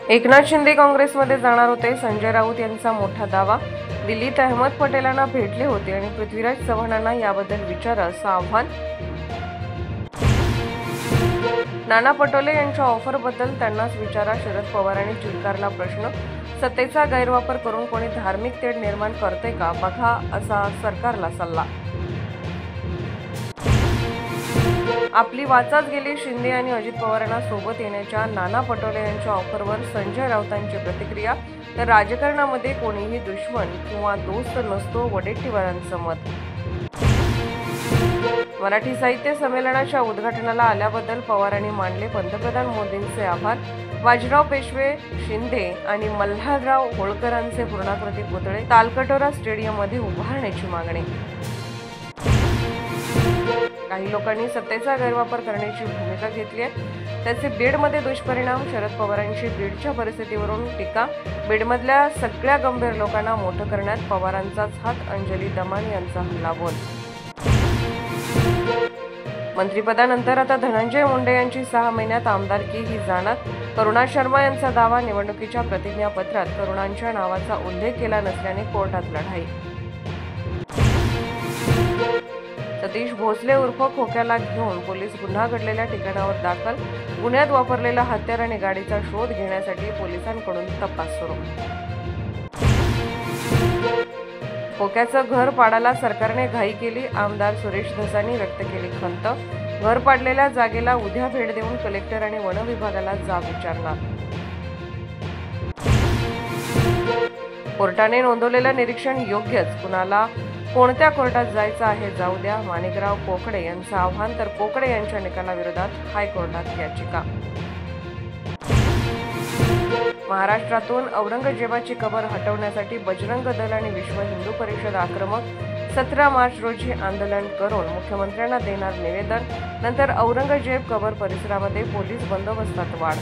एकनाथ शिंदे काँग्रेसमध्ये जाणार होते. संजय राऊत यांचा मोठा दावा. दिल्लीत अहमद पटेलांना भेटले होते आणि पृथ्वीराज चव्हाणांना याबद्दल विचारा असं आव्हान. नाना पटोले यांच्या ऑफरबद्दल त्यांनाच विचारा. शरद पवारांनी चिलकारला प्रश्न. सत्तेचा गैरवापर करून कोणी धार्मिक तेढ निर्माण करते का बघा असा सरकारला सल्ला. आपली वाचाच गेली. शिंदे आणि अजित पवारांना सोबत येण्याच्या नाना पटोले यांच्या ऑफरवर संजय राऊतांची प्रतिक्रिया. तर राजकारणामध्ये कोणीही दुश्मन किंवा दोस्त नसतो, वडेट्टीवारांचं मत. मराठी साहित्य संमेलनाच्या उद्घाटनाला आल्याबद्दल पवारांनी मानले पंतप्रधान मोदींचे आभार. बाजीराव पेशवे, शिंदे आणि मल्हारराव होळकरांचे पूर्णाकृती पुतळे तालकटोरा स्टेडियममध्ये उभारण्याची मागणी. काही लोकांनी सत्तेचा गैरवापर करण्याची भूमिका घेतली आहे, त्याचे बीडमध्ये दुष्परिणाम. शरद पवारांची बीडच्या परिस्थितीवरून टीका. बीडमधल्या सगळ्या गंभीर लोकांना मोठं करण्यात पवारांचाच हात. अंजली दमानी यांचा हल्लाबोल. मंत्रिपदानंतर आता धनंजय मुंडे यांची 6 महिन्यात आमदारकी ही जाणार. करुणा शर्मा यांचा दावा. निवडणुकीच्या प्रतिज्ञापत्रात करुणांच्या नावाचा उल्लेख केला नसल्याने कोर्टात लढाई. सतीश भोसले उर्फ खोक्याला घेऊन पोलीस गुन्हा घडलेल्या ठिकाणावर दाखल. गुन्ह्यात वापरलेला हत्यार आणि गाडीचा शोध घेण्यासाठी पोलिसांकडून तपास सुरू. खोक्याचं घर पाडायला सरकारने घाई केली. आमदार सुरेश धसांनी व्यक्त केली खंत. घर पाडलेल्या जागेला उद्या भेट देऊन कलेक्टर आणि वन विभागाला जाब विचारणार. कोर्टाने नोंदवलेलं निरीक्षण योग्यच. कुणाला कोणत्या कोर्टात जायचं आहे जाऊ द्या. माणिकराव कोकडे यांचं आव्हान. तर कोकडे यांच्या निकालाविरोधात हायकोर्टात याचिका. महाराष्ट्रातून औरंगजेबाची कबर हटवण्यासाठी बजरंग दल आणि विश्व हिंदू परिषद आक्रमक. 17 मार्च रोजी आंदोलन करून मुख्यमंत्र्यांना देणार निवेदन. नंतर औरंगजेब कबर परिसरामध्ये पोलीस बंदोबस्तात वाढ.